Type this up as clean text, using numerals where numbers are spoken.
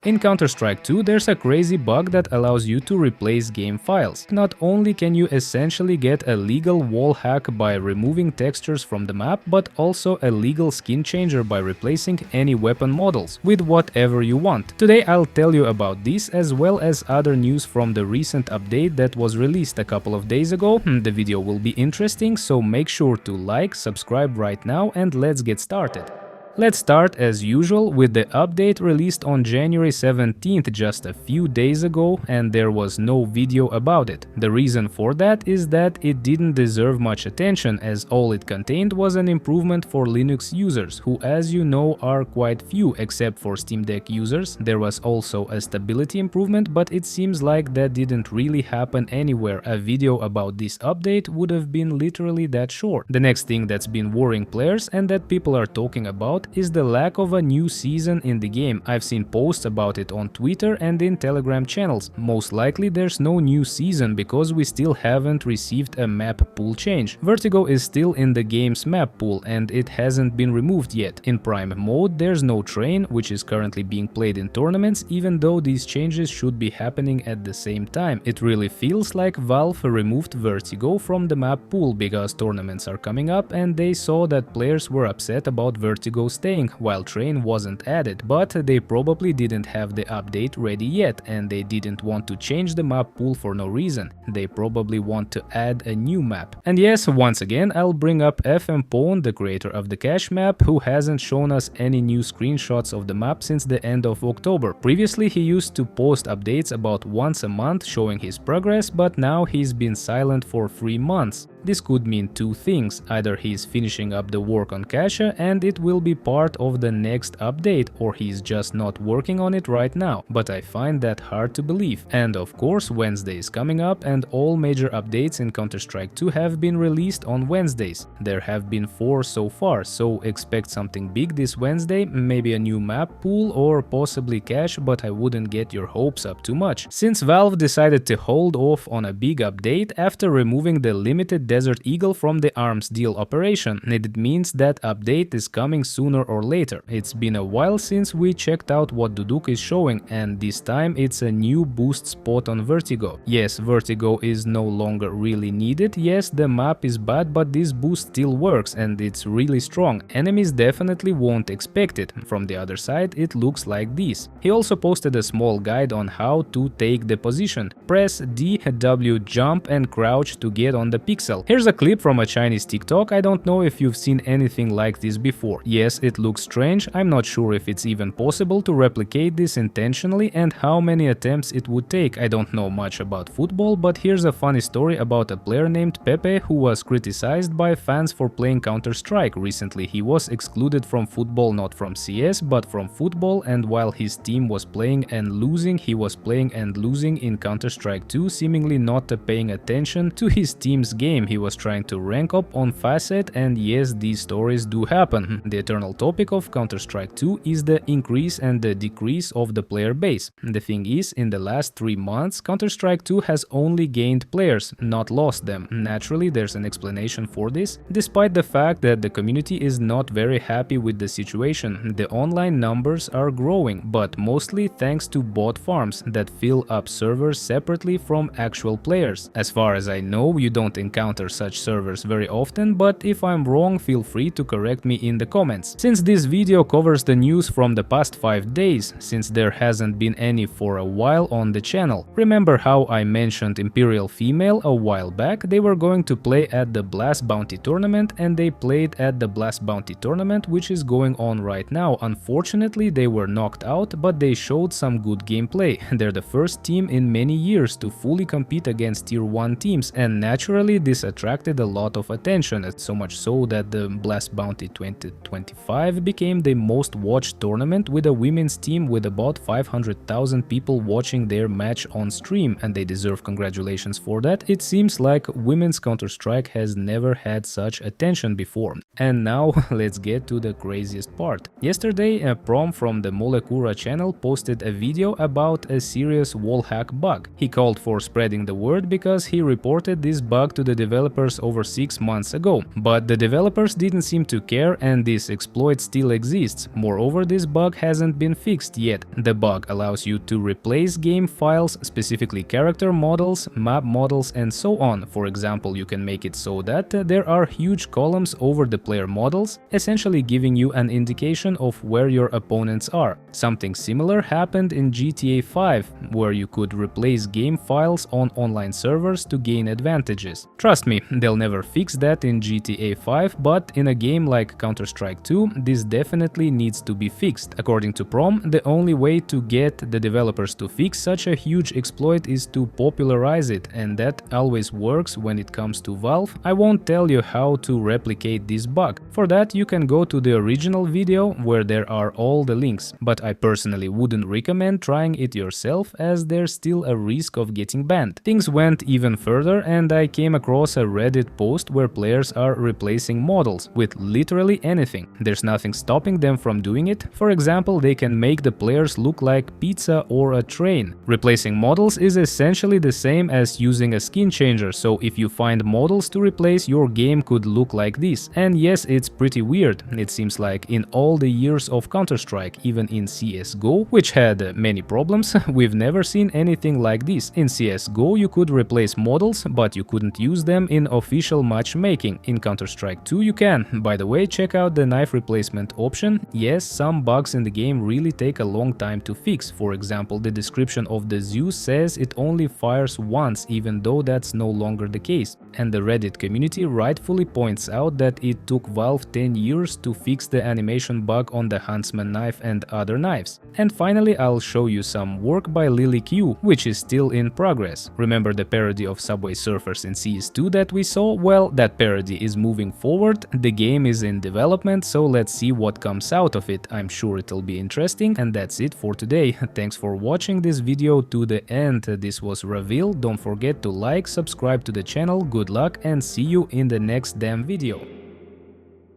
In Counter-Strike 2, there's a crazy bug that allows you to replace game files. Not only can you essentially get a legal wall hack by removing textures from the map, but also a legal skin changer by replacing any weapon models with whatever you want. Today I'll tell you about this as well as other news from the recent update that was released a couple of days ago. The video will be interesting, so make sure to like, subscribe right now, and let's get started. Let's start as usual with the update released on January 17th, just a few days ago, and there was no video about it. The reason for that is that it didn't deserve much attention, as all it contained was an improvement for Linux users, who, as you know, are quite few except for Steam Deck users. There was also a stability improvement, but it seems like that didn't really happen anywhere. A video about this update would have been literally that short. The next thing that's been worrying players and that people are talking about is the lack of a new season in the game. I've seen posts about it on Twitter and in Telegram channels. Most likely there's no new season because we still haven't received a map pool change. Vertigo is still in the game's map pool and it hasn't been removed yet. In Prime mode there's no train, which is currently being played in tournaments, even though these changes should be happening at the same time. It really feels like Valve removed Vertigo from the map pool because tournaments are coming up and they saw that players were upset about Vertigo staying while train wasn't added, but they probably didn't have the update ready yet and they didn't want to change the map pool for no reason. They probably want to add a new map. And yes, once again I'll bring up FM Pwn, the creator of the cache map, who hasn't shown us any new screenshots of the map since the end of October. Previously he used to post updates about once a month showing his progress, but now he's been silent for 3 months. This could mean two things: either he's finishing up the work on cache and it will be part of the next update, or he's just not working on it right now, but I find that hard to believe. And of course Wednesday is coming up and all major updates in Counter-Strike 2 have been released on Wednesdays. There have been 4 so far, so expect something big this Wednesday, maybe a new map pool or possibly cache, but I wouldn't get your hopes up too much, since Valve decided to hold off on a big update after removing the limited Desert Eagle from the arms deal operation. It means that update is coming sooner or later. It's been a while since we checked out what Duduk is showing, and this time it's a new boost spot on Vertigo. Yes, Vertigo is no longer really needed. Yes, the map is bad, but this boost still works and it's really strong. Enemies definitely won't expect it. From the other side it looks like this. He also posted a small guide on how to take the position. Press D, W, jump and crouch to get on the pixel. Here's a clip from a Chinese TikTok. I don't know if you've seen anything like this before. Yes, it looks strange. I'm not sure if it's even possible to replicate this intentionally and how many attempts it would take. I don't know much about football, but here's a funny story about a player named Pepe who was criticized by fans for playing Counter-Strike. Recently he was excluded from football, not from CS, but from football, and while his team was playing and losing, he was playing and losing in Counter-Strike 2, seemingly not paying attention to his team's game. He was trying to rank up on Facet, and yes, these stories do happen. The eternal topic of Counter-Strike 2 is the increase and the decrease of the player base. The thing is, in the last 3 months, Counter-Strike 2 has only gained players, not lost them. Naturally, there's an explanation for this. Despite the fact that the community is not very happy with the situation, the online numbers are growing, but mostly thanks to bot farms that fill up servers separately from actual players. As far as I know, you don't encounter such servers very often, but if I'm wrong, feel free to correct me in the comments. Since this video covers the news from the past 5 days, since there hasn't been any for a while on the channel. Remember how I mentioned Imperial Female a while back? They were going to play at the Blast Bounty tournament and they played at the Blast Bounty tournament, which is going on right now. Unfortunately, they were knocked out, but they showed some good gameplay. They're the first team in many years to fully compete against tier 1 teams, and naturally this attracted a lot of attention, so much so that the Blast Bounty 2025 became the most watched tournament with a women's team with about 500,000 people watching their match on stream, and they deserve congratulations for that. It seems like women's Counter-Strike has never had such attention before. And now let's get to the craziest part. Yesterday, a Prom from the Molekura channel posted a video about a serious Wallhack bug. He called for spreading the word because he reported this bug to the developer developers over 6 months ago, but the developers didn't seem to care and this exploit still exists. Moreover, this bug hasn't been fixed yet. The bug allows you to replace game files, specifically character models, map models and so on. For example, you can make it so that there are huge columns over the player models, essentially giving you an indication of where your opponents are. Something similar happened in GTA 5, where you could replace game files on online servers to gain advantages. Trust me, they'll never fix that in GTA 5, but in a game like Counter-Strike 2, this definitely needs to be fixed. According to Prom, the only way to get the developers to fix such a huge exploit is to popularize it, and that always works when it comes to Valve. I won't tell you how to replicate this bug. For that, you can go to the original video where there are all the links, but I personally wouldn't recommend trying it yourself as there's still a risk of getting banned. Things went even further and I came across a Reddit post where players are replacing models with literally anything. There's nothing stopping them from doing it. For example, they can make the players look like pizza or a train. Replacing models is essentially the same as using a skin changer, so if you find models to replace, your game could look like this. And yes, it's pretty weird. It seems like in all the years of Counter-Strike, even in CSGO, which had many problems, we've never seen anything like this. In CSGO you could replace models, but you couldn't use them in official matchmaking. In Counter-Strike 2 you can. By the way, check out the knife replacement option. Yes, some bugs in the game really take a long time to fix. For example, the description of the Zeus says it only fires once, even though that's no longer the case. And the Reddit community rightfully points out that it took Valve 10 years to fix the animation bug on the Huntsman knife and other knives. And finally, I'll show you some work by Lily Q, which is still in progress. Remember the parody of Subway Surfers in CS2 that we saw? Well, that parody is moving forward, the game is in development, so let's see what comes out of it. I'm sure it'll be interesting, and that's it for today. Thanks for watching this video to the end. This was Reveal. Don't forget to like, subscribe to the channel, good luck, and see you in the next damn video.